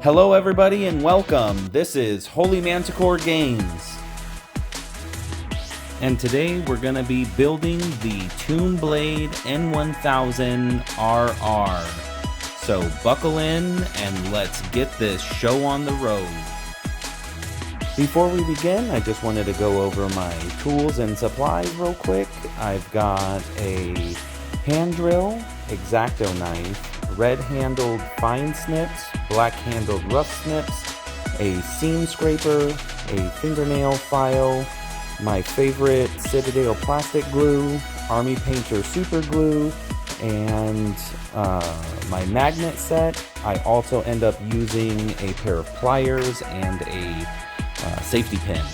Hello everybody and welcome. This is Holy Manticore Games. And today we're going to be building the Toonblade N1000RR. So buckle in and let's get this show on the road. Before we begin, I just wanted to go over my tools and supplies real quick. I've got a hand drill, X-Acto knife, red-handled fine snips, black-handled rough snips, a seam scraper, a fingernail file, my favorite Citadel plastic glue, Army Painter super glue, and my magnet set. I also end up using a pair of pliers and a safety pin.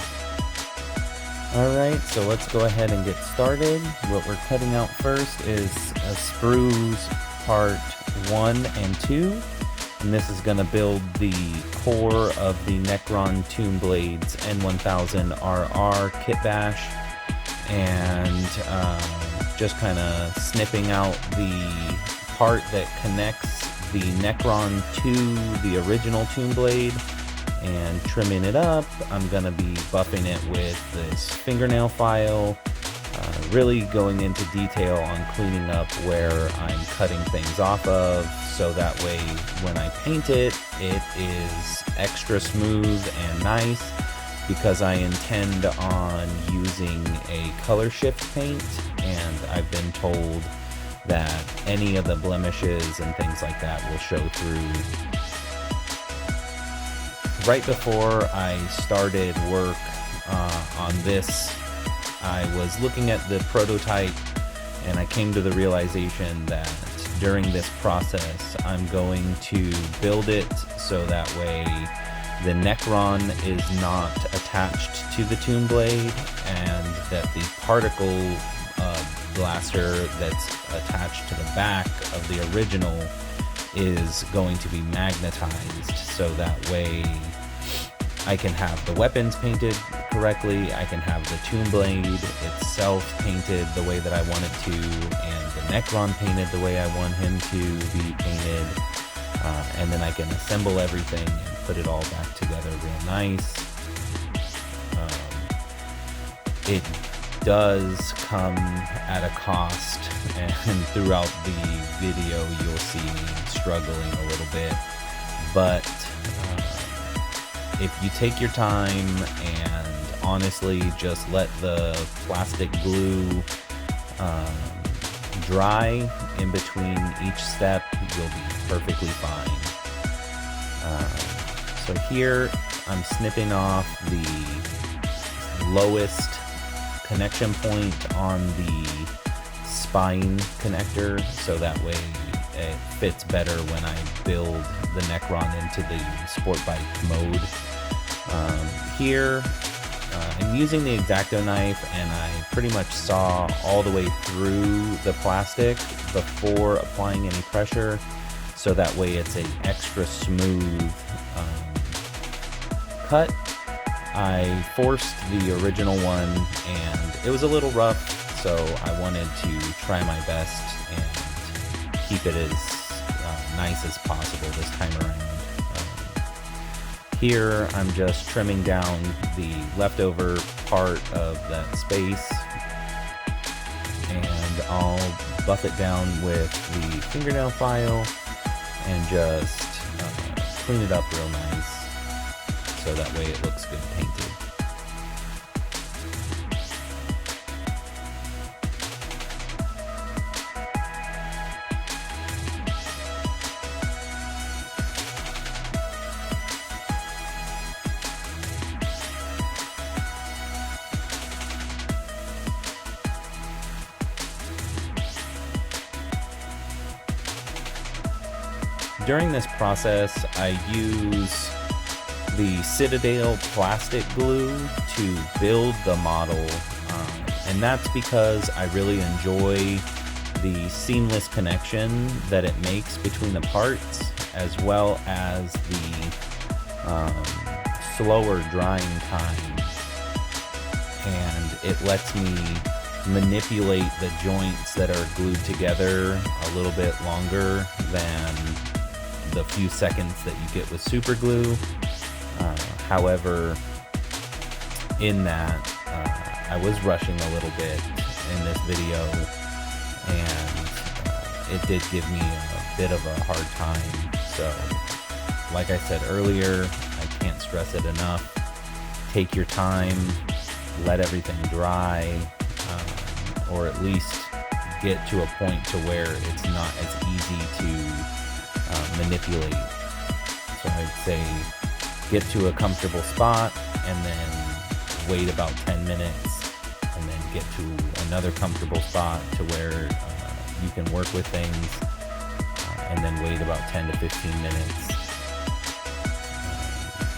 Alright, so let's go ahead and get started. What we're cutting out first is sprues part 1 and 2, and this is going to build the core of the Necron Toonblade's N1000RR kitbash, and just kind of snipping out the part that connects the Necron to the original Toonblade and trimming it up. I'm going to be buffing it with this fingernail file, really going into detail on cleaning up where I'm cutting things off of, so that way when I paint it, it is extra smooth and nice, because I intend on using a color shift paint, and I've been told that any of the blemishes and things like that will show through. Right before I started work on this, I was looking at the prototype and I came to the realization that during this process I'm going to build it so that way the Necron is not attached to the Toonblade, and that the particle blaster that's attached to the back of the original is going to be magnetized, so that way I can have the weapons painted correctly, I can have the Toonblade itself painted the way that I want it to, and the Necron painted the way I want him to be painted, and then I can assemble everything and put it all back together real nice. It does come at a cost, and throughout the video you'll see me struggling a little bit, but if you take your time and honestly just let the plastic glue dry in between each step, you'll be perfectly fine. So here I'm snipping off the lowest connection point on the spine connector, so that way it fits better when I build the Necron into the sport bike mode. Here I'm using the X-Acto knife, and I pretty much saw all the way through the plastic before applying any pressure, so that way it's an extra smooth cut. I forced the original one and it was a little rough, so I wanted to try my best and keep it as nice as possible this time around. Here I'm just trimming down the leftover part of that space, and I'll buff it down with the fingernail file and just clean it up real nice, so that way it looks good painted. During this process, I use the Citadel plastic glue to build the model, and that's because I really enjoy the seamless connection that it makes between the parts, as well as the slower drying time, and it lets me manipulate the joints that are glued together a little bit longer than the few seconds that you get with super glue. However, in that, I was rushing a little bit in this video, and it did give me a bit of a hard time. So, like I said earlier, I can't stress it enough. Take your time, let everything dry, or at least get to a point to where it's not as easy to manipulate. So I'd say get to a comfortable spot and then wait about 10 minutes, and then get to another comfortable spot to where you can work with things, and then wait about 10 to 15 minutes.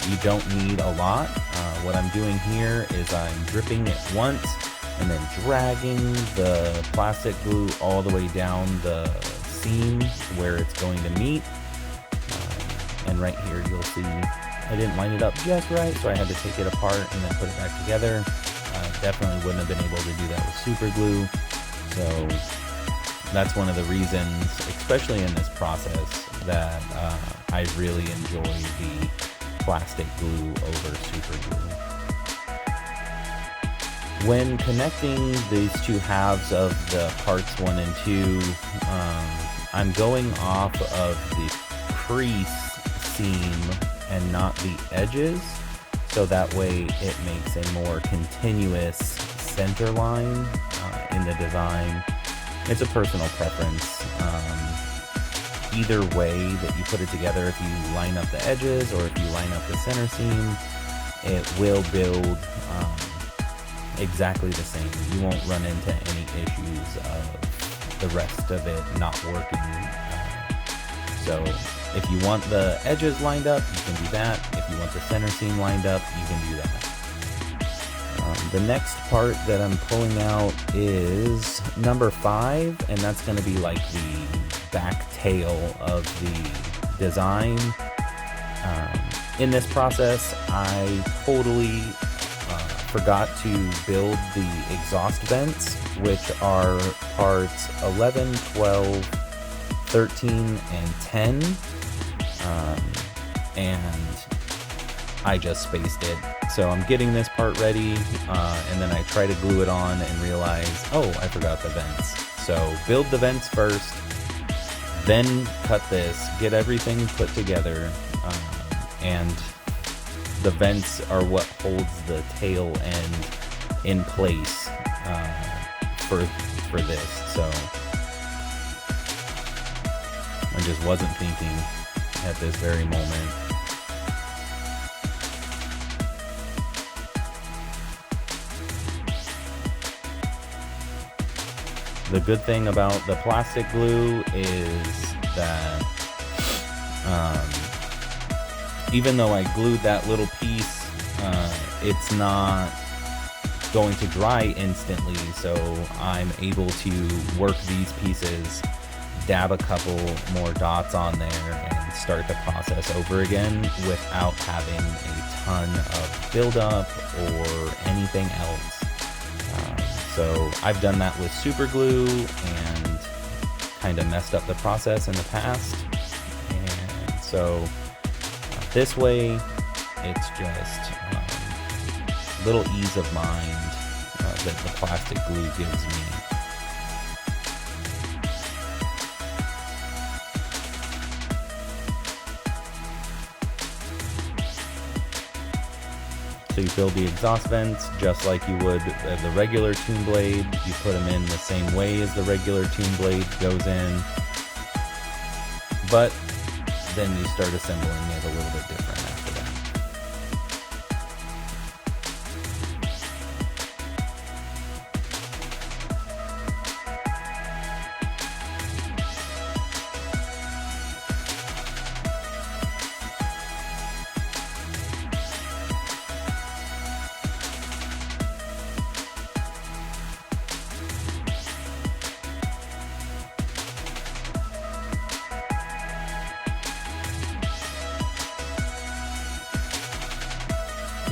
You don't need a lot. What I'm doing here is I'm dripping it once and then dragging the plastic glue all the way down the seam where it's going to meet. And right here you'll see I didn't line it up just right, so I had to take it apart and then put it back together. Definitely wouldn't have been able to do that with super glue. So that's one of the reasons, especially in this process, that I really enjoy the plastic glue over super glue. When connecting these two halves of the parts 1 and 2, I'm going off of the crease seam and not the edges, so that way it makes a more continuous center line in the design. It's a personal preference. Either way that you put it together, if you line up the edges or if you line up the center seam, it will build exactly the same. You won't run into any issues of the rest of it not working. So if you want the edges lined up, you can do that. If you want the center seam lined up, you can do that. The next part that I'm pulling out is number 5, and that's going to be like the back tail of the design. In this process, I totally forgot to build the exhaust vents, which are parts 11, 12, 13, and 10. And I just spaced it. So I'm getting this part ready, and then I try to glue it on and realize, oh, I forgot the vents. So build the vents first, then cut this, get everything put together, and the vents are what holds the tail end in place for this. So I just wasn't thinking at this very moment. The good thing about the plastic glue is that even though I glued that little piece, it's not going to dry instantly, so I'm able to work these pieces, dab a couple more dots on there, and start the process over again without having a ton of buildup or anything else. So I've done that with super glue and kind of messed up the process in the past, and so this way it's just little ease of mind that the plastic glue gives me. So you build the exhaust vents just like you would the regular tune blade. You put them in the same way as the regular tune blade goes in, but then you start assembling it a little bit different after that.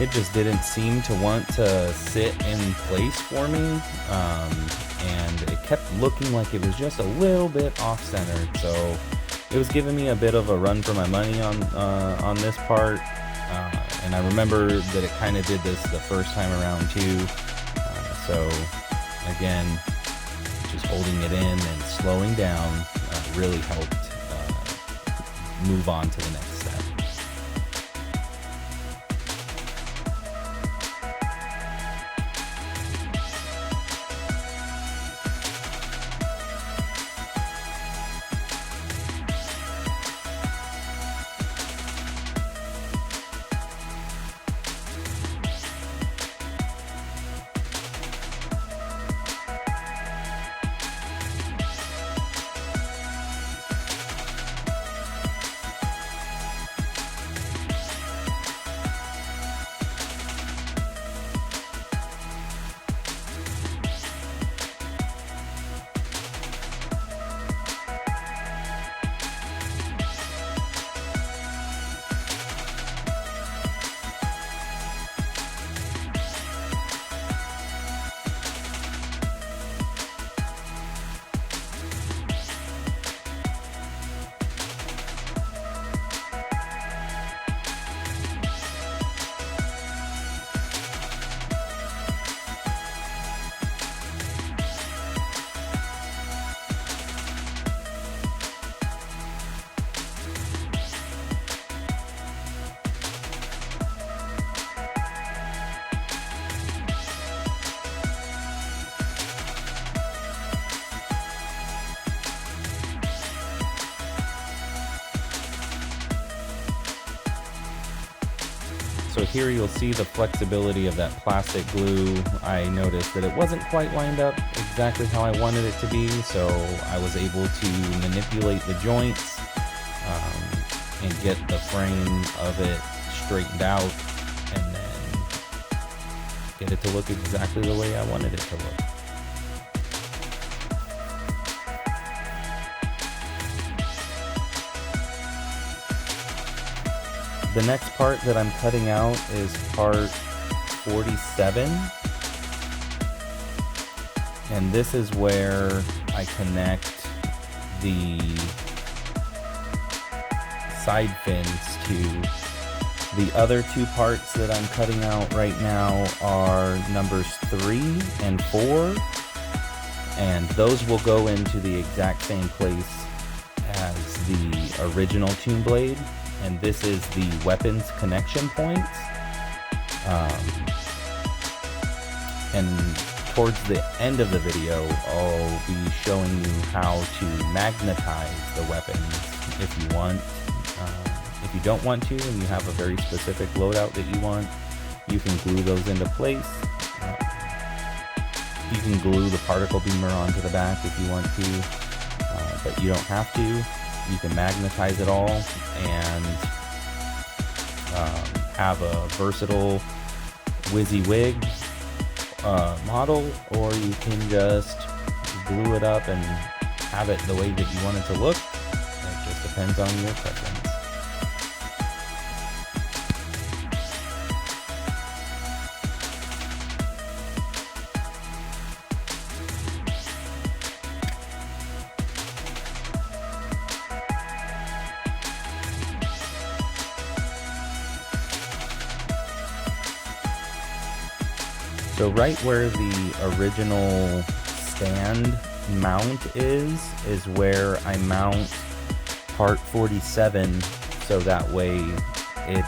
It just didn't seem to want to sit in place for me, and it kept looking like it was just a little bit off-centered. So it was giving me a bit of a run for my money on this part, and I remember that it kind of did this the first time around too. So again, just holding it in and slowing down really helped move on to the next step. So here you'll see the flexibility of that plastic glue. I noticed that it wasn't quite lined up exactly how I wanted it to be, so I was able to manipulate the joints and get the frame of it straightened out, and then get it to look exactly the way I wanted it to look. The next part that I'm cutting out is part 47, and this is where I connect the side fins to. The other two parts that I'm cutting out right now are numbers 3 and 4, and those will go into the exact same place as the original Tomb Blade. And this is the weapons connection points. And towards the end of the video, I'll be showing you how to magnetize the weapons if you want. If you don't want to, and you have a very specific loadout that you want, you can glue those into place. You can glue the particle beamer onto the back if you want to, but you don't have to. You can magnetize it all and have a versatile WYSIWYG model, or you can just glue it up and have it the way that you want it to look. It just depends on your preference. So right where the original stand mount is where I mount part 47, so that way it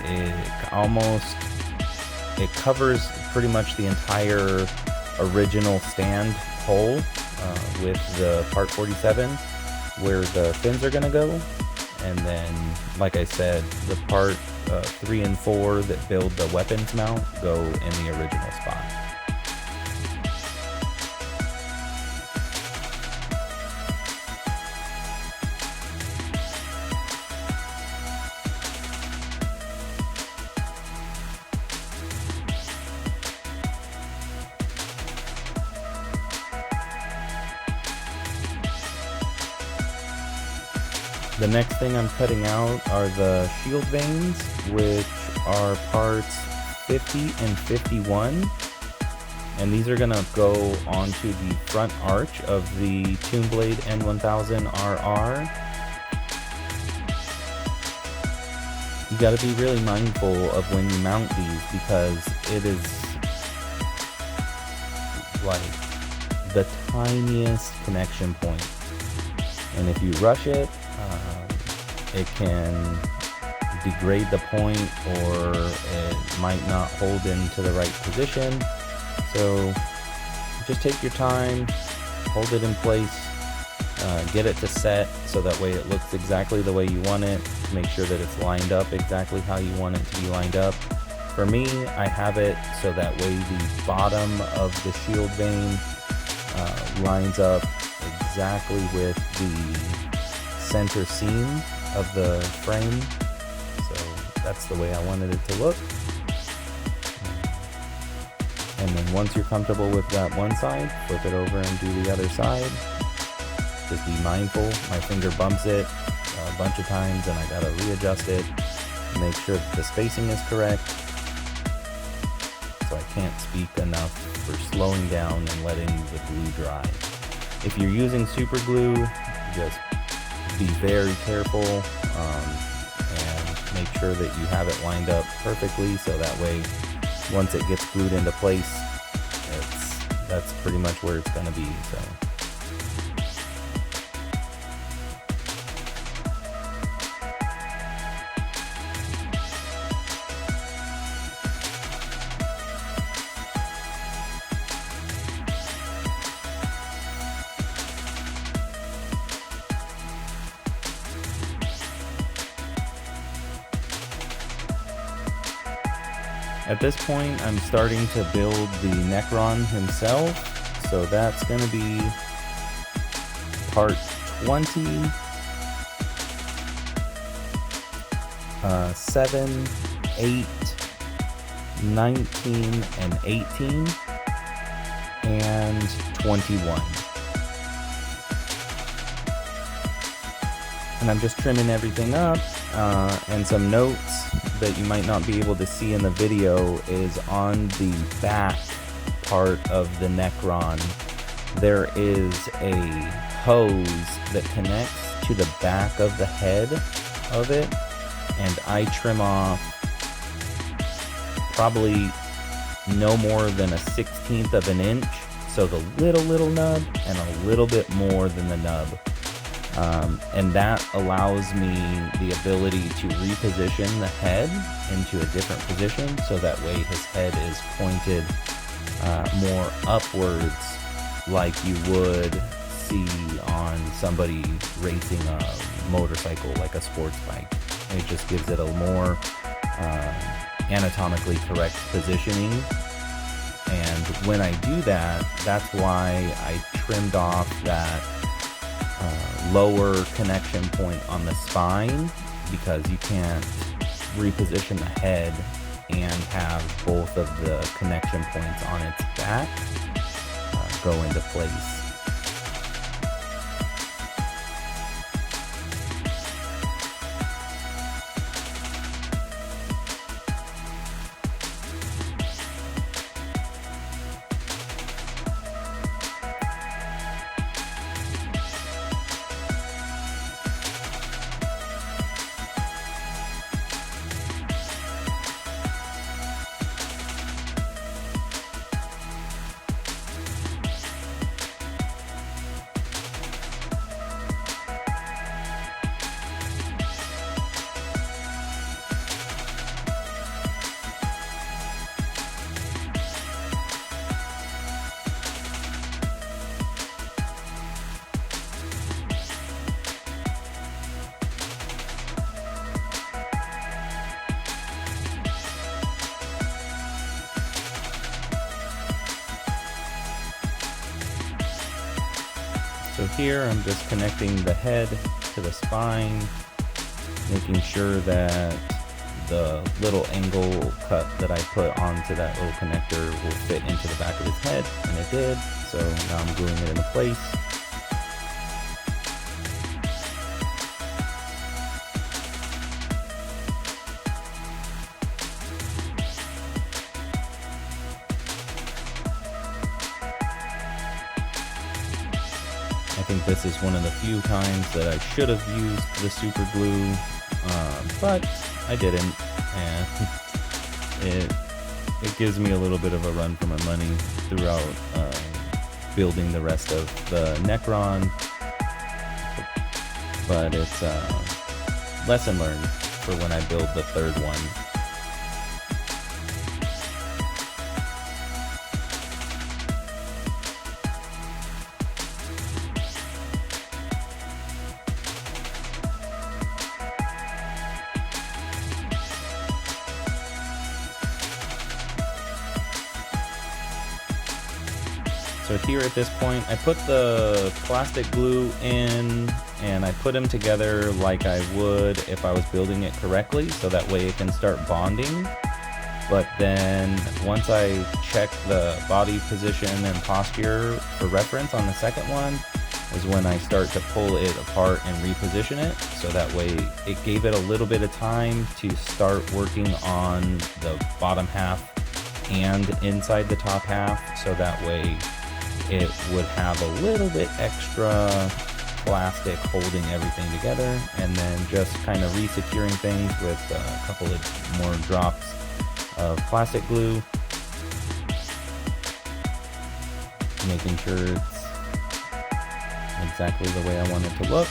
covers pretty much the entire original stand hole with the part 47 where the fins are going to go. And then, like I said, the part 3 and 4 that build the weapons mount go in the original spot. The next thing I'm cutting out are the shield vanes, which are parts 50 and 51. And these are going to go onto the front arch of the Tomb Blade N1000 RR. got to be really mindful of when you mount these, because it is like the tiniest connection point, and if you rush it, it can degrade the point, or it might not hold into the right position. So just take your time, hold it in place, get it to set so that way it looks exactly the way you want it, to make sure that it's lined up exactly how you want it to be lined up. For me, I have it so that way the bottom of the shield vane lines up exactly with the center seam of the frame. So that's the way I wanted it to look. And then once you're comfortable with that one side, flip it over and do the other side. Just be mindful. My finger bumps it a bunch of times and I gotta readjust it, make sure that the spacing is correct. So I can't speak enough for slowing down and letting the glue dry. If you're using super glue, just be very careful and make sure that you have it lined up perfectly, so that way once it gets glued into place, that's pretty much where it's going to be. So at this point, I'm starting to build the Necron himself, so that's going to be part 20, 7, 8, 19, and 18, and 21. And I'm just trimming everything up, and some notes that you might not be able to see in the video is on the back part of the Necron. There is a hose that connects to the back of the head of it, and I trim off probably no more than a 1/16 of an inch, so the little nub and a little bit more than the nub. And that allows me the ability to reposition the head into a different position, so that way his head is pointed more upwards, like you would see on somebody racing a motorcycle, like a sports bike. It just gives it a more anatomically correct positioning. And when I do that, that's why I trimmed off that lower connection point on the spine, because you can't reposition the head and have both of the connection points on its back go into place. So here I'm just connecting the head to the spine, making sure that the little angle cut that I put onto that little connector will fit into the back of his head, and it did. So now I'm gluing it into place. I think this is one of the few times that I should have used the super glue, but I didn't, and it gives me a little bit of a run for my money throughout building the rest of the Necron, but it's lesson learned for when I build the third one. So here at this point, I put the plastic glue in, and I put them together like I would if I was building it correctly, so that way it can start bonding. But then once I check the body position and posture for reference on the second one, is when I start to pull it apart and reposition it, so that way it gave it a little bit of time to start working on the bottom half and inside the top half, so that way it would have a little bit extra plastic holding everything together, and then just kind of re-securing things with a couple of more drops of plastic glue, making sure it's exactly the way I want it to look.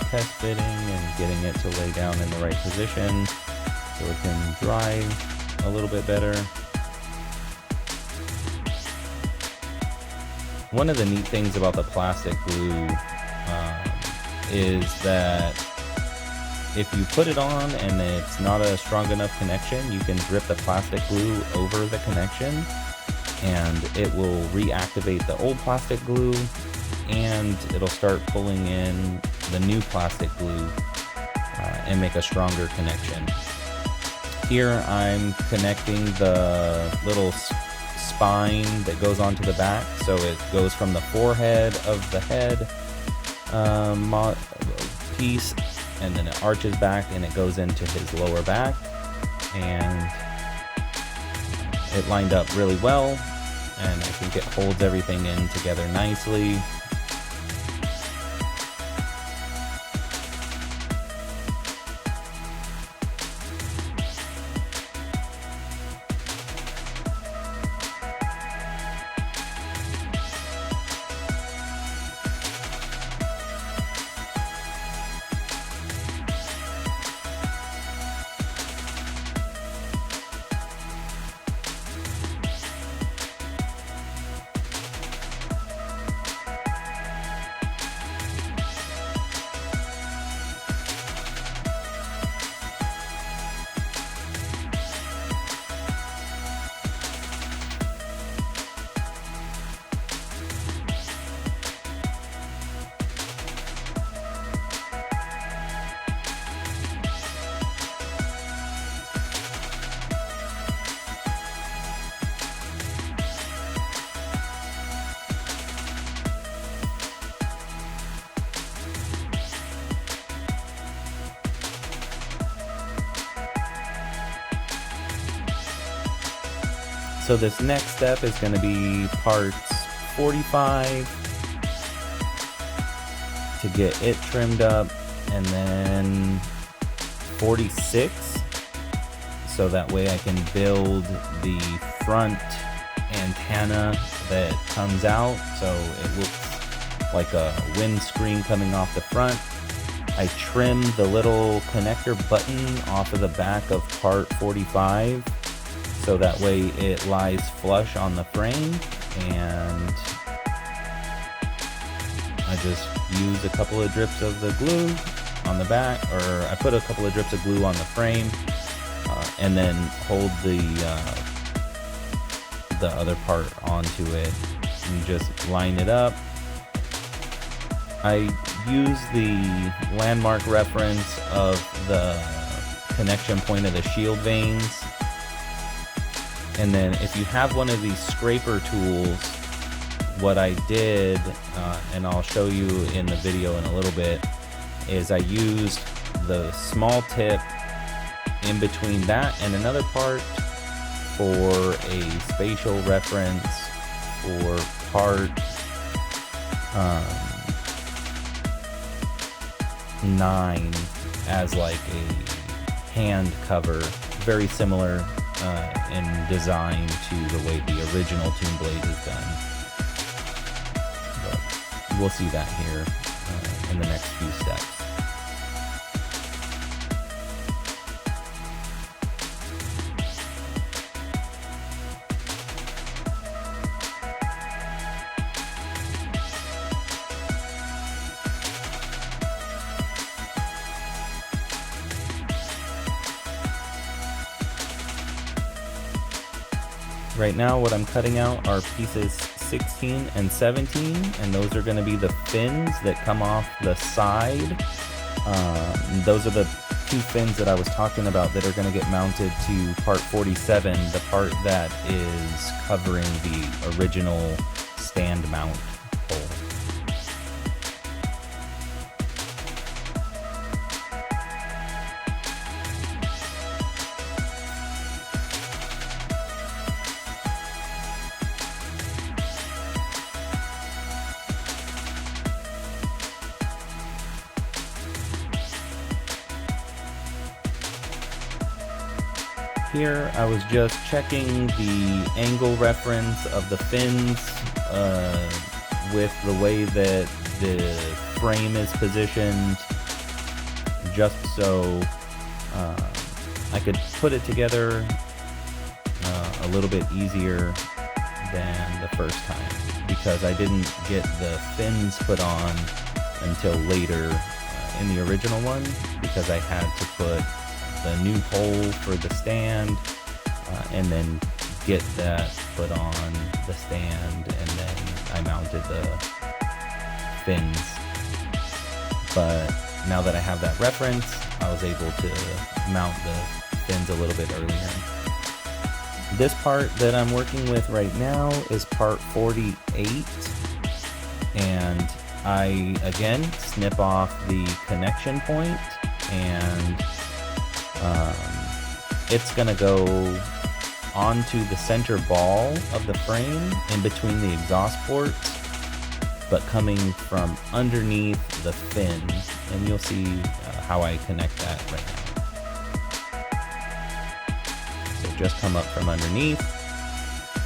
Test fitting and getting it to lay down in the right position so it can dry a little bit better. One of the neat things about the plastic glue is that if you put it on and it's not a strong enough connection, you can drip the plastic glue over the connection and it will reactivate the old plastic glue, and it'll start pulling in the new plastic glue and make a stronger connection. Here I'm connecting the little spine that goes onto the back, so it goes from the forehead of the head piece, and then it arches back and it goes into his lower back, and it lined up really well, and I think it holds everything in together nicely. So this next step is going to be parts 45 to get it trimmed up, and then 46 so that way I can build the front antenna that comes out so it looks like a windscreen coming off the front. I trimmed the little connector button off of the back of part 45 so that way it lies flush on the frame, and I just use a couple of drips of the glue on the back, or I put a couple of drips of glue on the frame and then hold the other part onto it and just line it up. I use the landmark reference of the connection point of the shield vanes. And then if you have one of these scraper tools what I did, and I'll show you in the video in a little bit, is I used the small tip in between that and another part for a spatial reference for part 9 as like a hand cover, very similar in design to the way the original Toon Blade is done. But we'll see that here in the next few steps. Right now what I'm cutting out are pieces 16 and 17, and those are going to be the fins that come off the side. Those are the 2 fins that I was talking about that are going to get mounted to part 47, the part that is covering the original stand mount pole. Here I was just checking the angle reference of the fins with the way that the frame is positioned, just so I could put it together a little bit easier than the first time, because I didn't get the fins put on until later in the original one, because I had to put the new hole for the stand and then get that put on the stand, and then I mounted the fins. But now that I have that reference, I was able to mount the fins a little bit earlier. This part that I'm working with right now is part 48, and I again snip off the connection point, and it's gonna go onto the center ball of the frame in between the exhaust ports, but coming from underneath the fin, and you'll see how I connect that right now. So just come up from underneath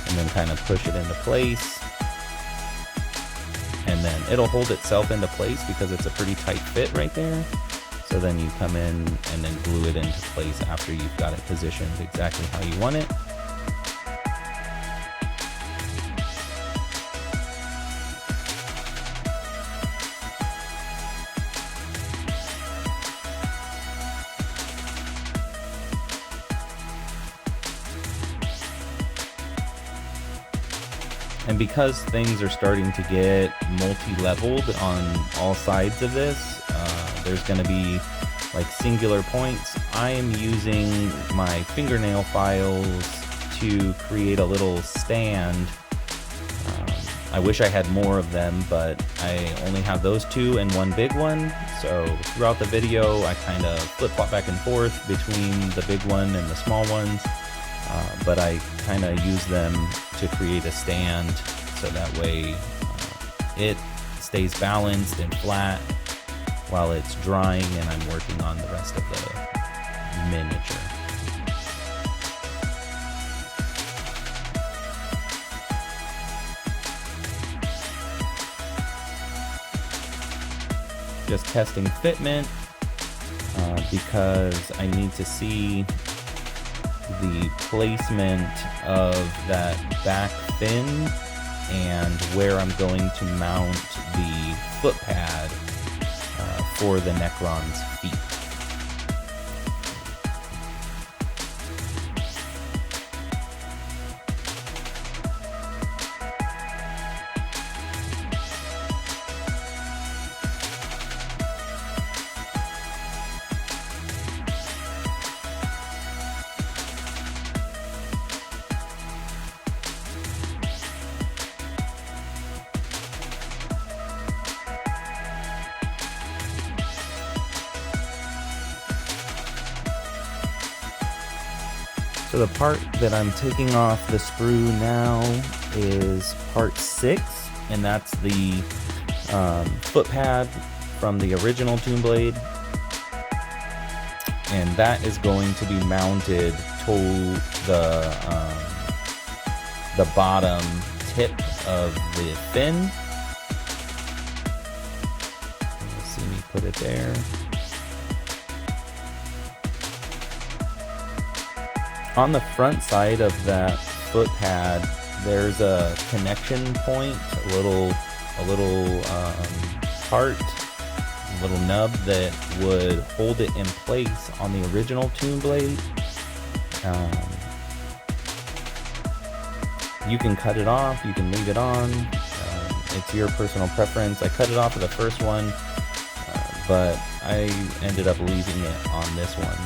and then kind of push it into place, and then it'll hold itself into place because it's a pretty tight fit right there. So then you come in and then glue it into place after you've got it positioned exactly how you want it. And because things are starting to get multi-leveled on all sides of this, there's going to be like singular points. I am using my fingernail files to create a little stand. I wish I had more of them, but I only have those 2 and 1 big one. So throughout the video, I kind of flip-flop back and forth between the big one and the small ones. But I kind of use them to create a stand, so that way it stays balanced and flat while it's drying and I'm working on the rest of the miniature. Just testing fitment because I need to see the placement of that back fin and where I'm going to mount the foot pad for the Necron's feet. So the part that I'm taking off the sprue now is part 6, and that's the foot pad from the original Tomb Blade. And that is going to be mounted to the bottom tip of the fin. You'll see me put it there. On the front side of that foot pad, there's a connection point, a little part, a little nub that would hold it in place on the original Tomb Blade. You can cut it off, you can leave it on. It's your personal preference. I cut it off of the first one, but I ended up leaving it on this one.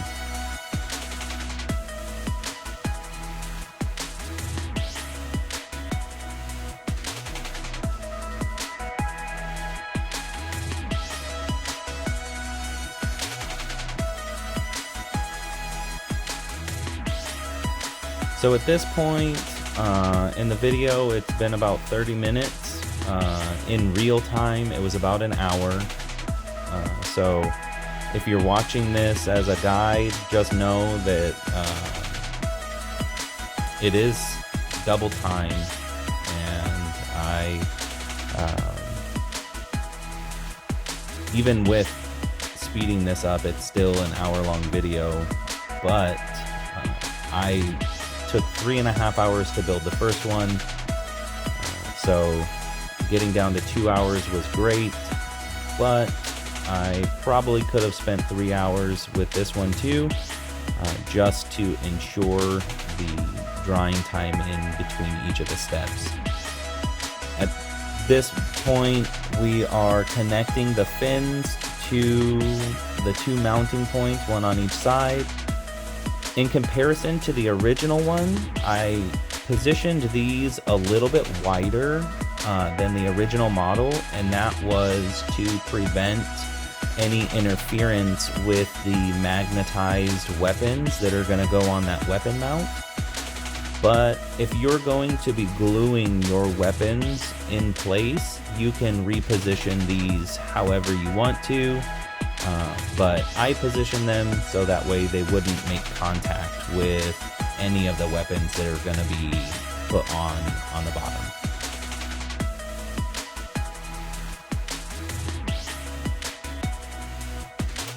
So at this point in the video, it's been about 30 minutes. In real time, it was about an hour. So if you're watching this as a guide, just know that it is double time, and even with speeding this up, it's still an hour-long video, but I took 3.5 hours to build the first one, so getting down to 2 hours was great, but I probably could have spent 3 hours with this one too, just to ensure the drying time in between each of the steps. At this point, we are connecting the fins to the 2 mounting points, one on each side. In comparison to the original one, I positioned these a little bit wider than the original model, and that was to prevent any interference with the magnetized weapons that are going to go on that weapon mount. But if you're going to be gluing your weapons in place, you can reposition these however you want to. But I position them so that way they wouldn't make contact with any of the weapons that are going to be put on the bottom.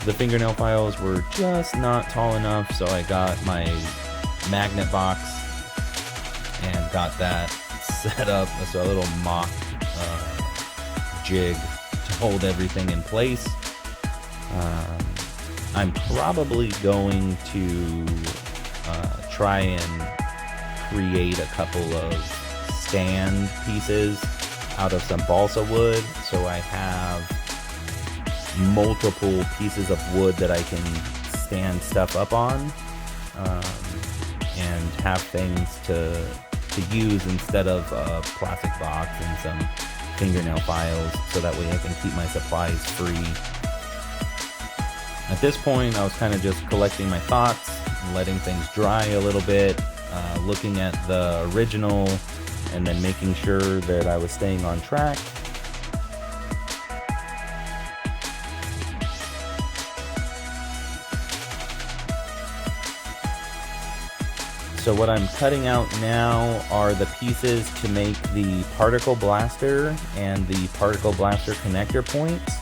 The fingernail files were just not tall enough, so I got my magnet box and got that set up. So a little mock jig to hold everything in place. I'm probably going to try and create a couple of stand pieces out of some balsa wood, so I have multiple pieces of wood that I can stand stuff up on, and have things to use instead of a plastic box and some fingernail files, so that way I can keep my supplies free. At this point, I was kind of just collecting my thoughts, letting things dry a little bit, looking at the original, and then making sure that I was staying on track. So what I'm cutting out now are the pieces to make the particle blaster and the particle blaster connector points.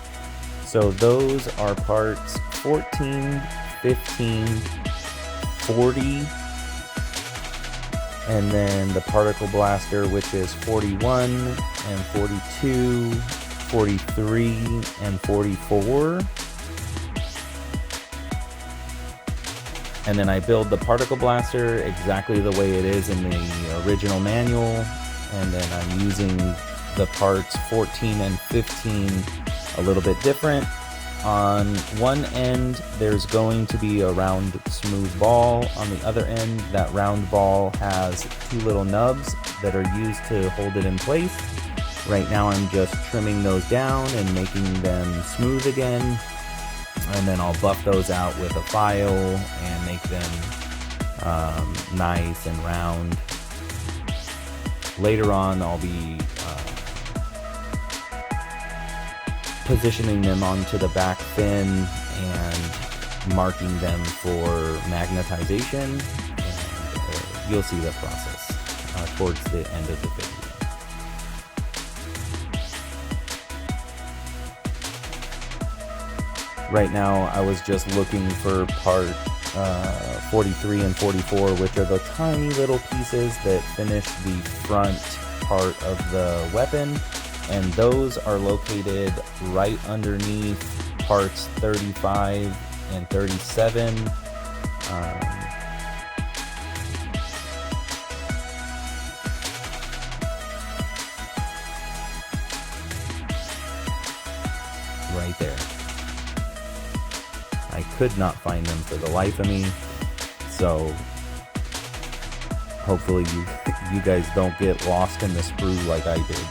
So those are parts 14, 15, 40, and then the particle blaster, which is 41 and 42, 43 and 44. And then I build the particle blaster exactly the way it is in the original manual, and then I'm using the parts 14 and 15 a little bit different. On one end, there's going to be a round smooth ball. On the other end, that round ball has 2 little nubs that are used to hold it in place. Right now I'm just trimming those down and making them smooth again, and then I'll buff those out with a file and make them nice and round. Later on, I'll be positioning them onto the back fin and marking them for magnetization, and you'll see the process towards the end of the video. Right now, I was just looking for part 43 and 44, which are the tiny little pieces that finish the front part of the weapon, and those are located right underneath parts 35 and 37. Right there. I could not find them for the life of me, so hopefully you guys don't get lost in the sprue like I did.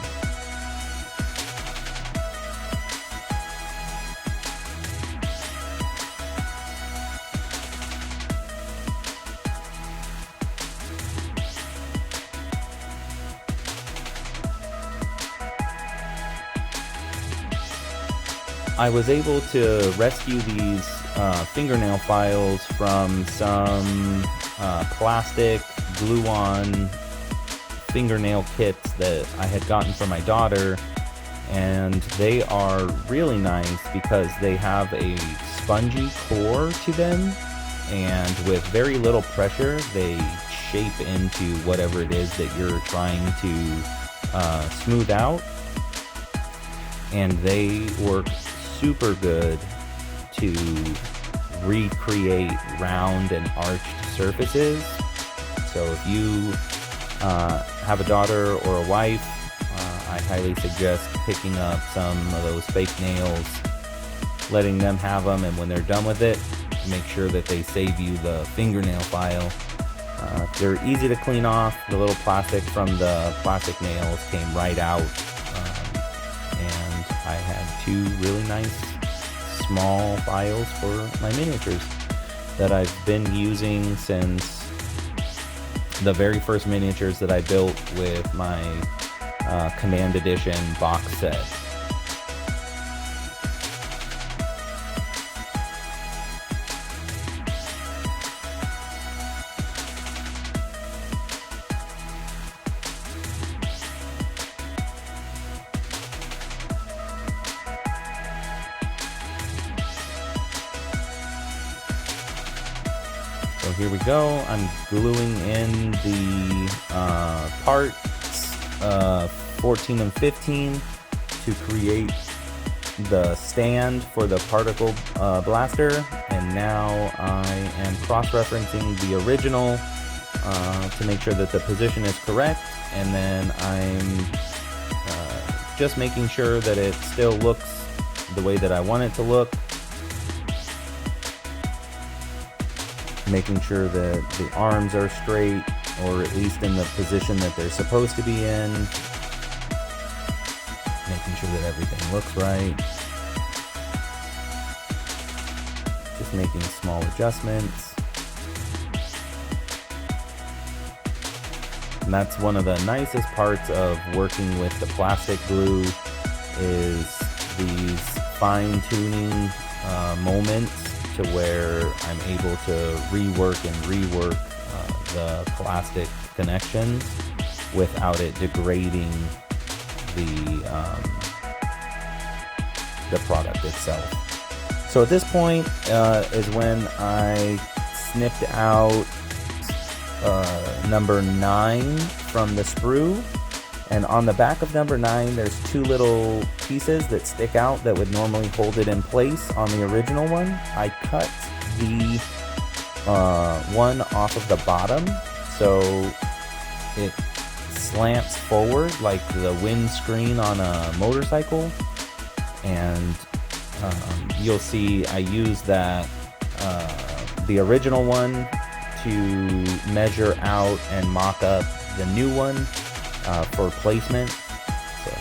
I was able to rescue these fingernail files from some plastic glue-on fingernail kits that I had gotten for my daughter, and they are really nice because they have a spongy core to them, and with very little pressure they shape into whatever it is that you're trying to smooth out, and they work super good to recreate round and arched surfaces. So if you have a daughter or a wife, I highly suggest picking up some of those fake nails, letting them have them, and when they're done with it, make sure that they save you the fingernail file. They're easy to clean off. The little plastic from the plastic nails came right out, and I had two really nice small files for my miniatures that I've been using since the very first miniatures that I built with my Command Edition box set. So here we go. I'm gluing in the parts 14 and 15 to create the stand for the particle blaster, and now I am cross-referencing the original to make sure that the position is correct, and then I'm just making sure that it still looks the way that I want it to look. Making sure that the arms are straight, or at least in the position that they're supposed to be in. Making sure that everything looks right. Just making small adjustments. And that's one of the nicest parts of working with the plastic glue, is these fine-tuning moments to where I'm able to rework and rework the plastic connections without it degrading the product itself. So at this point is when I snipped out number 9 from the sprue, and on the back of number 9 there's two little pieces that stick out that would normally hold it in place on the original one. I cut the one off of the bottom so it slants forward like the windscreen on a motorcycle, and you'll see I use that the original one to measure out and mock up the new one for placement. So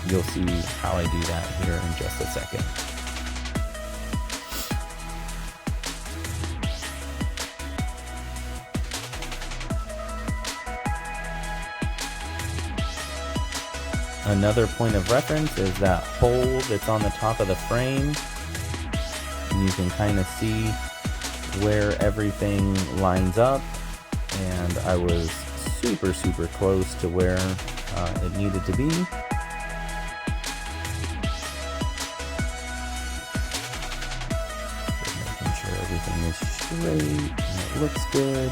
you'll see how I do that here in just a second. Another point of reference is that hole that's on the top of the frame. And you can kind of see where everything lines up, and I was super close to where it needed to be. Just making sure everything is straight and it looks good.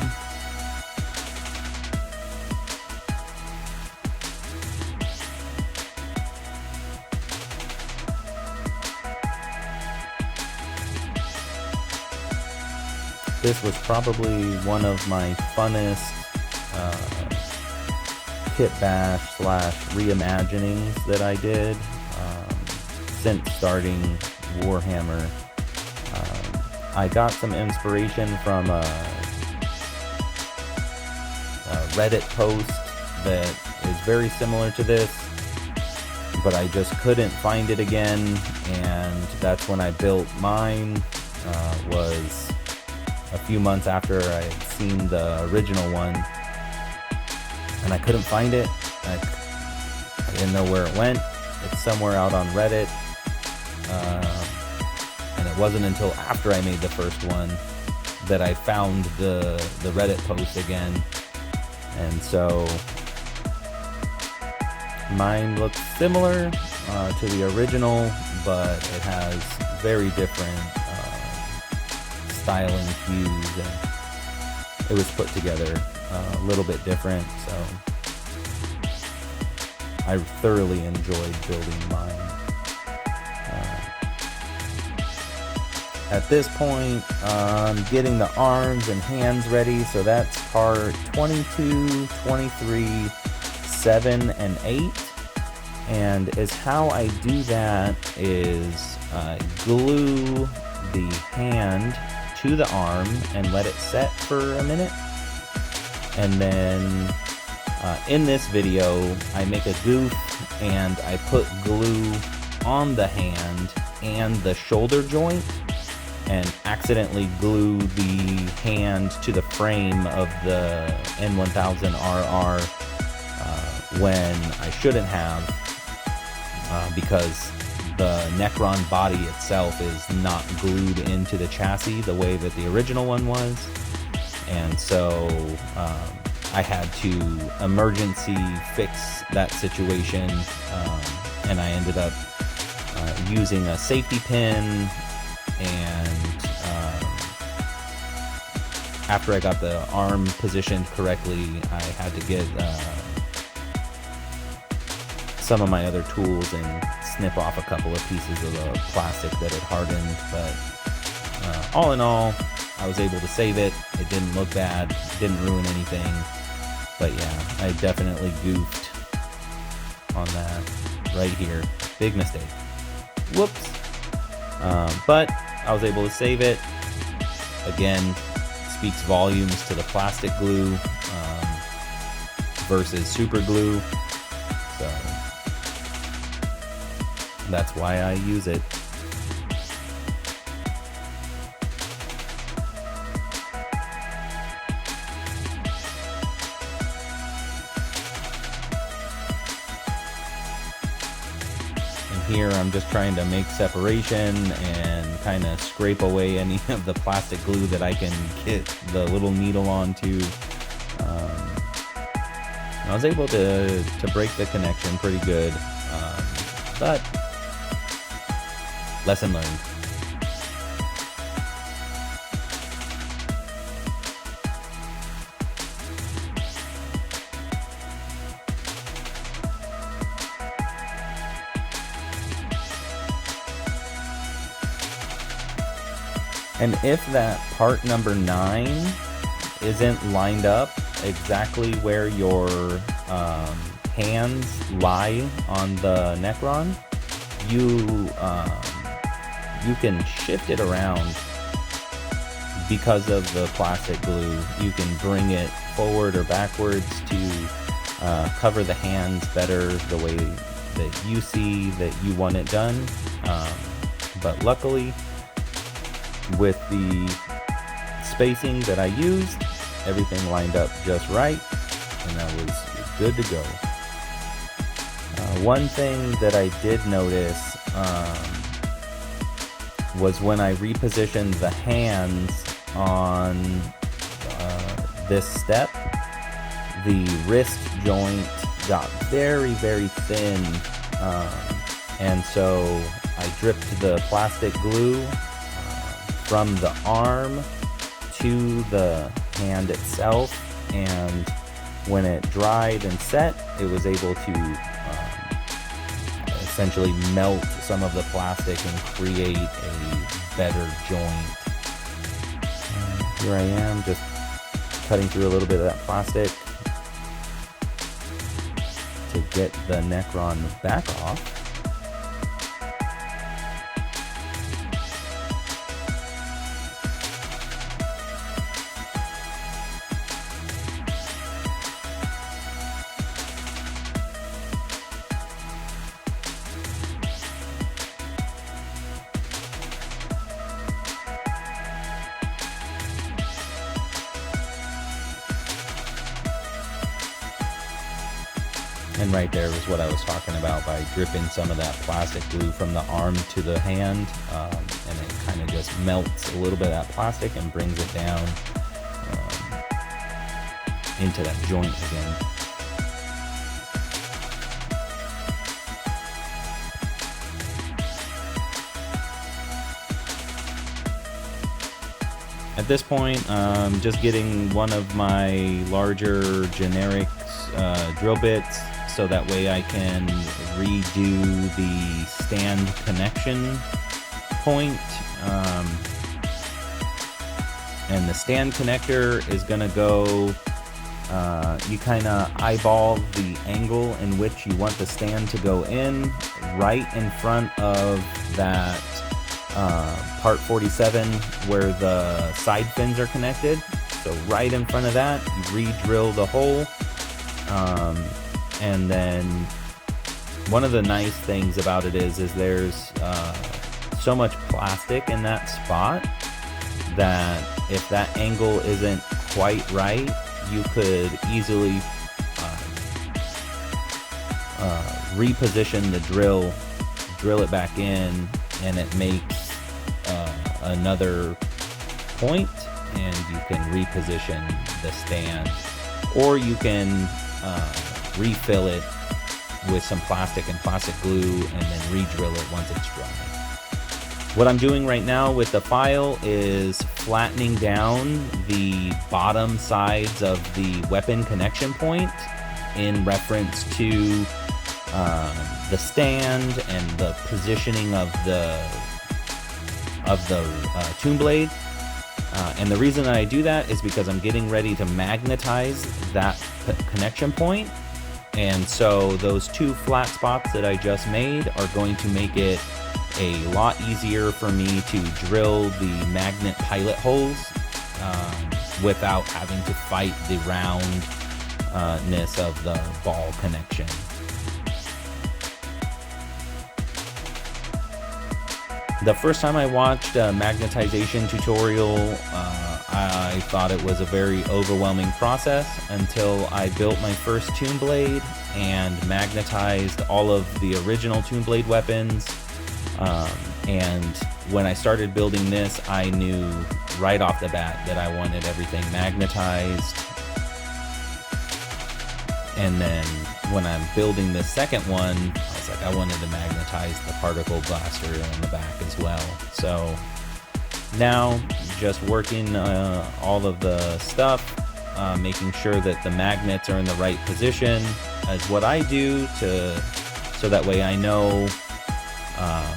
This was probably one of my funnest kit bash / reimaginings that I did since starting Warhammer. I got some inspiration from a Reddit post that is very similar to this, but I just couldn't find it again, and that's when I built mine. Was a few months after I had seen the original one, and I couldn't find it. I didn't know where it went. It's somewhere out on Reddit, and it wasn't until after I made the first one that I found the Reddit post again. And so mine looks similar to the original, but it has very different styling cues, and it was put together a little bit different, so I thoroughly enjoyed building mine. At this point, I'm getting the arms and hands ready, so that's part 22, 23, 7, and 8. And is how I do that is glue the hand to the arm and let it set for a minute. And then in this video, I make a goof and I put glue on the hand and the shoulder joint, and accidentally glue the hand to the frame of the N1000RR when I shouldn't have, because the Necron body itself is not glued into the chassis the way that the original one was. And so I had to emergency fix that situation, and I ended up using a safety pin, and after I got the arm positioned correctly, I had to get some of my other tools and snip off a couple of pieces of the plastic that had hardened. But all in all, I was able to save it. It didn't look bad, didn't ruin anything. But yeah, I definitely goofed on that right here. Big mistake. Whoops. But I was able to save it. Again, speaks volumes to the plastic glue versus super glue. So that's why I use it. Here I'm just trying to make separation and kind of scrape away any of the plastic glue that I can get the little needle onto. I was able to break the connection pretty good, but lesson learned. And if that part number 9 isn't lined up exactly where your hands lie on the Necron, you can shift it around because of the plastic glue. You can bring it forward or backwards to cover the hands better the way that you see that you want it done. But luckily, with the spacing that I used, everything lined up just right, and I was good to go. One thing that I did notice was when I repositioned the hands on this step, the wrist joint got very, very thin, and so I dripped the plastic glue from the arm to the hand itself, and when it dried and set, it was able to essentially melt some of the plastic and create a better joint. Here I am, just cutting through a little bit of that plastic to get the Necron back off. And right there was what I was talking about by dripping some of that plastic glue from the arm to the hand, and it kind of just melts a little bit of that plastic and brings it down into that joint again. At this point, I'm just getting one of my larger generic drill bits, so that way I can redo the stand connection point. And the stand connector is gonna go, you kind of eyeball the angle in which you want the stand to go in, right in front of that part 47 where the side fins are connected. So right in front of that, you re-drill the hole. And then one of the nice things about it is there's so much plastic in that spot that if that angle isn't quite right, you could easily reposition the drill it back in, and it makes another point, and you can reposition the stand, or you can refill it with some plastic and plastic glue and then re-drill it once it's dry. What I'm doing right now with the file is flattening down the bottom sides of the weapon connection point in reference to the stand and the positioning of the tomb blade. And the reason that I do that is because I'm getting ready to magnetize that connection point. And so those two flat spots that I just made are going to make it a lot easier for me to drill the magnet pilot holes without having to fight the roundness of the ball connection. The first time I watched a magnetization tutorial, I thought it was a very overwhelming process until I built my first Tomb Blade and magnetized all of the original Tomb Blade weapons. And when I started building this, I knew right off the bat that I wanted everything magnetized. And then when I'm building the second one, I was like, I wanted to magnetize the particle blaster on the back as well. So now just working all of the stuff, making sure that the magnets are in the right position is what I do, so that way I know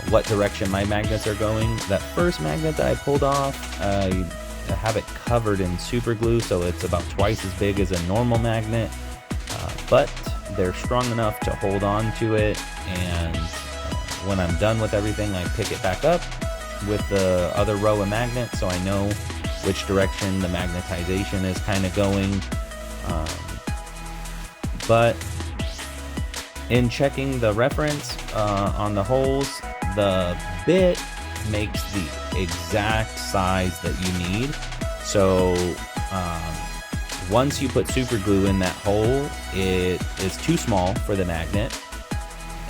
what direction my magnets are going. That first magnet that I pulled off, I have it covered in super glue, so it's about twice as big as a normal magnet, but they're strong enough to hold on to it, and when I'm done with everything, I pick it back up with the other row of magnets, so I know which direction the magnetization is kind of going. But in checking the reference on the holes, the bit makes the exact size that you need. So once you put super glue in that hole, it is too small for the magnet.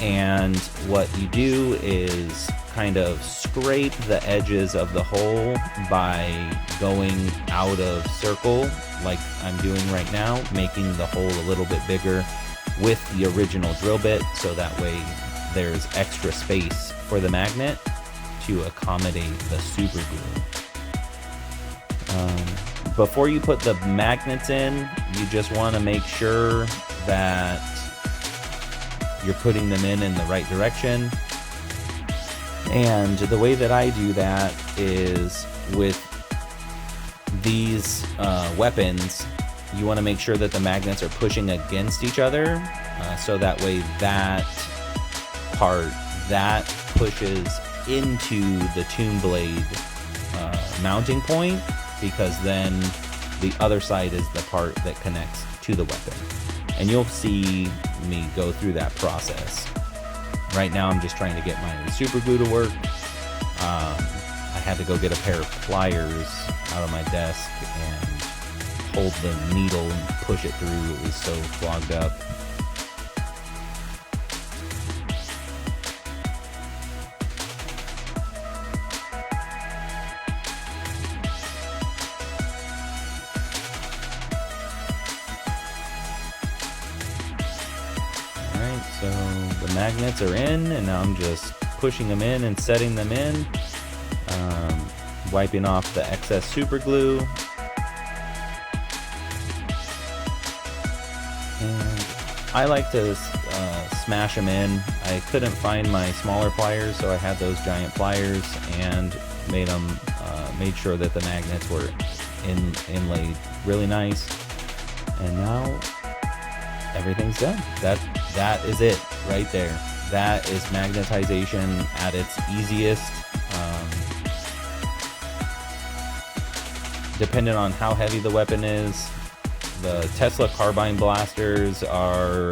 And what you do is kind of scrape the edges of the hole by going out of circle like I'm doing right now, making the hole a little bit bigger with the original drill bit, so that way there's extra space for the magnet to accommodate the super glue. Before you put the magnets in, you just want to make sure that you're putting them in the right direction. And the way that I do that is with these weapons, you want to make sure that the magnets are pushing against each other, so that way that part, that pushes into the tomb blade mounting point, because then the other side is the part that connects to the weapon. And you'll see me go through that process. Right now I'm just trying to get my super glue to work. I had to go get a pair of pliers out of my desk and hold the needle and push it through. It was so clogged up. So the magnets are in, and now I'm just pushing them in and setting them in, wiping off the excess super glue. And I like to smash them in. I couldn't find my smaller pliers, so I had those giant pliers and made sure that the magnets were inlaid really nice. And now everything's done. That is it right there. That is magnetization at its easiest. Depending on how heavy the weapon is, the Tesla carbine blasters are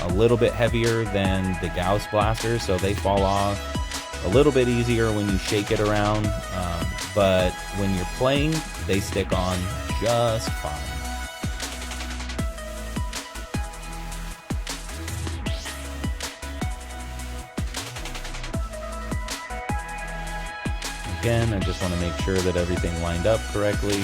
a little bit heavier than the Gauss blasters, so they fall off a little bit easier when you shake it around, but when you're playing, they stick on just fine. Again, I just want to make sure that everything lined up correctly.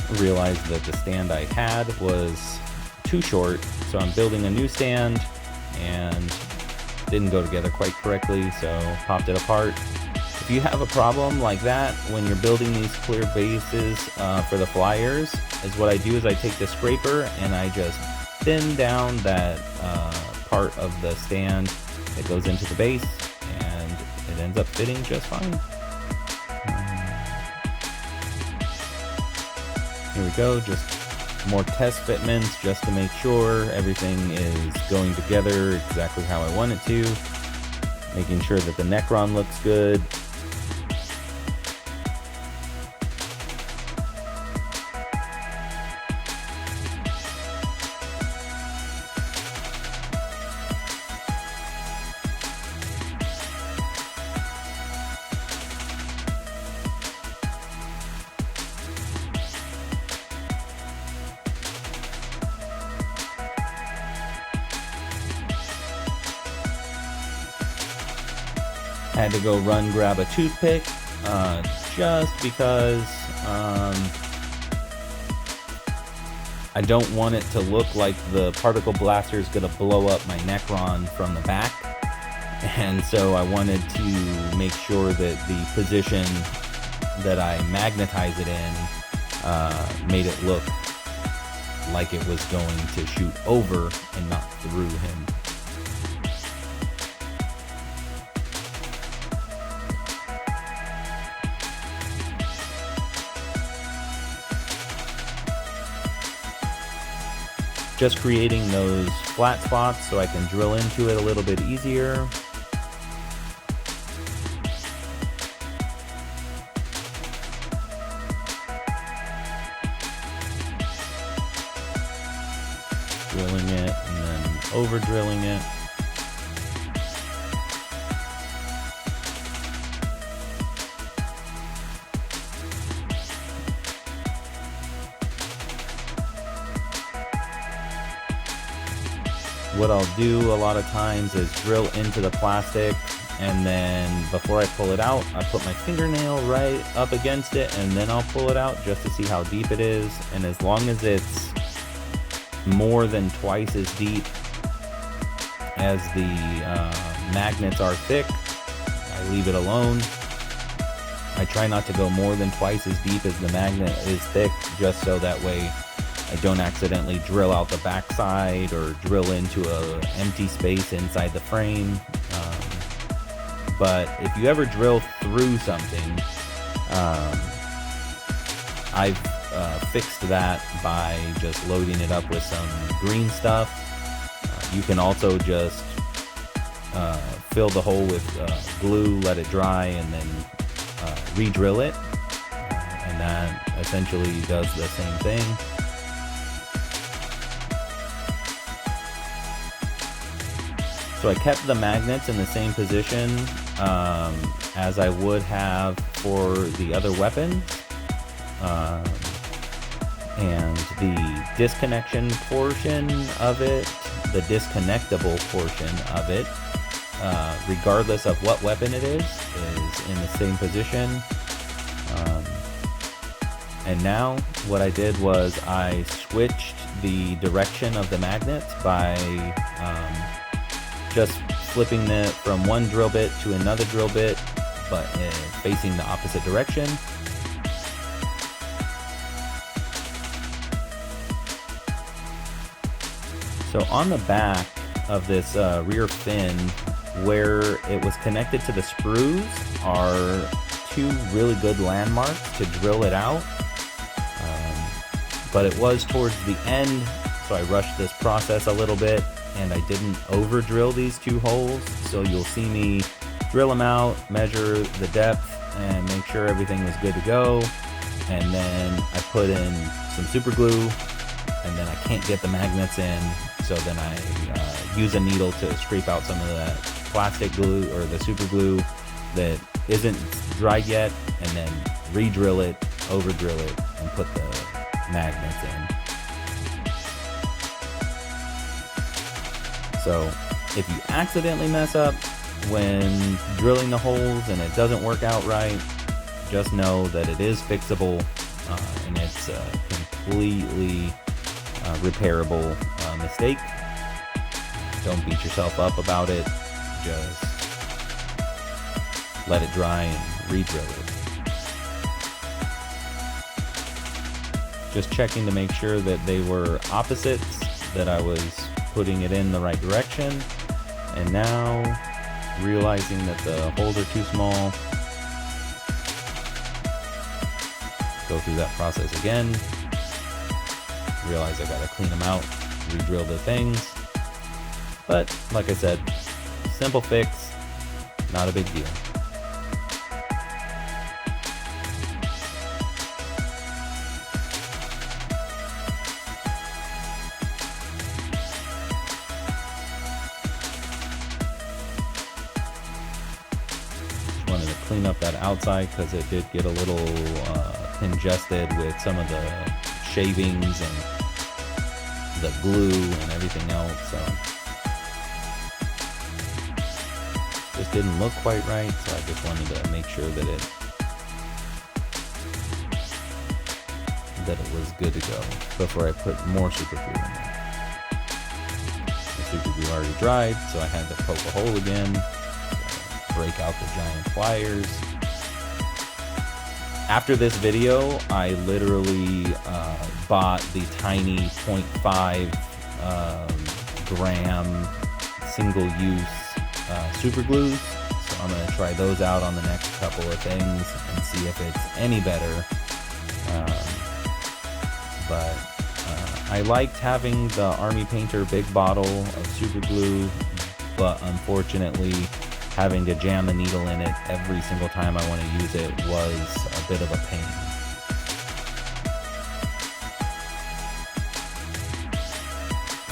I realized that the stand I had was too short, so I'm building a new stand and didn't go together quite correctly, so popped it apart. If you have a problem like that when you're building these clear bases for the flyers, is what I do is I take the scraper and I just thin down that part of the stand that goes into the base, and it ends up fitting just fine. Here we go, just more test fitments just to make sure everything is going together exactly how I want it to. Making sure that the Necron looks good. Had to go grab a toothpick, just because I don't want it to look like the particle blaster is going to blow up my Necron from the back. And so I wanted to make sure that the position that I magnetize it in made it look like it was going to shoot over and not through him. Just creating those flat spots so I can drill into it a little bit easier. Drilling it and then over drilling it. what I'll do a lot of times is drill into the plastic, and then before I pull it out, I put my fingernail right up against it, and then I'll pull it out just to see how deep it is. And as long as it's more than twice as deep as the magnets are thick, I leave it alone. I try not to go more than twice as deep as the magnet is thick, just so that way I don't accidentally drill out the backside or drill into an empty space inside the frame. But if you ever drill through something, I've fixed that by just loading it up with some green stuff. You can also just fill the hole with glue, let it dry, and then re-drill it, and that essentially does the same thing. So I kept the magnets in the same position as I would have for the other weapons, and the disconnection portion of it, the disconnectable portion of it, regardless of what weapon it is in the same position. And now what I did was I switched the direction of the magnets by just flipping it from one drill bit to another drill bit, but facing the opposite direction. So on the back of this rear fin, where it was connected to the sprues, are two really good landmarks to drill it out. But it was towards the end, so I rushed this process a little bit, and I didn't over drill these two holes. So you'll see me drill them out, measure the depth, and make sure everything was good to go. And then I put in some super glue, and then I can't get the magnets in, so then I use a needle to scrape out some of that plastic glue or the super glue that isn't dried yet, and then re-drill it, over drill it, and put the magnets in. So if you accidentally mess up when drilling the holes and it doesn't work out right, just know that it is fixable, and it's a completely repairable mistake. Don't beat yourself up about it. Just let it dry and re-drill it. Just checking to make sure that they were opposites, that I was putting it in the right direction. And now realizing that the holes are too small, go through that process again. Realize I gotta clean them out, re-drill the things. But like I said, simple fix, not a big deal. Just wanted to clean up that outside because it did get a little congested with some of the shavings and the glue and everything else, so just didn't look quite right, so I just wanted to make sure that it was good to go before I put more super glue in there. The super glue already dried, so I had to poke a hole again, break out the giant pliers. After this video, I literally bought the tiny 0.5 gram single-use super glues. So I'm going to try those out on the next couple of things and see if it's any better. But I liked having the Army Painter big bottle of super glue, but unfortunately having to jam a needle in it every single time I want to use it was a bit of a pain.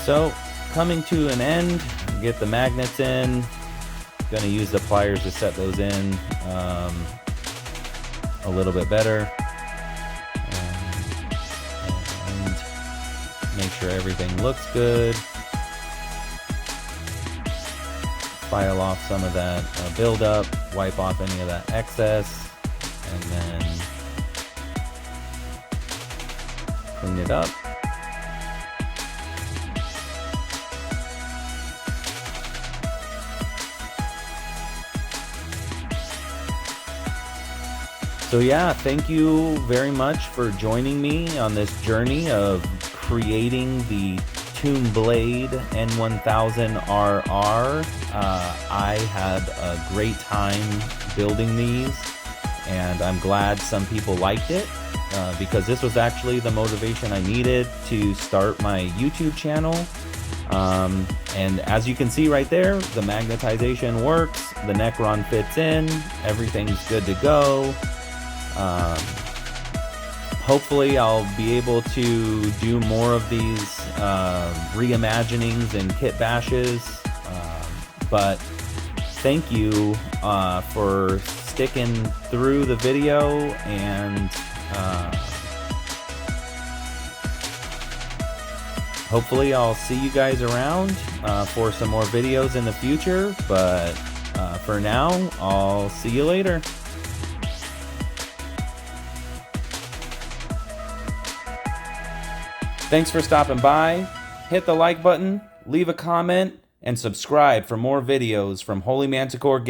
So, coming to an end, get the magnets in. Gonna use the pliers to set those in a little bit better. And make sure everything looks good. file off some of that buildup, wipe off any of that excess, and then clean it up. So yeah, thank you very much for joining me on this journey of creating the Tomb Blade N1000RR. I had a great time building these, and I'm glad some people liked it, because this was actually the motivation I needed to start my YouTube channel. And as you can see right there, the magnetization works, the Necron fits in, everything's good to go. Hopefully I'll be able to do more of these reimaginings and kit bashes, but thank you for sticking through the video, and hopefully I'll see you guys around for some more videos in the future, but for now, I'll see you later. Thanks for stopping by. Hit the like button, leave a comment, and subscribe for more videos from Holy Manticore Games.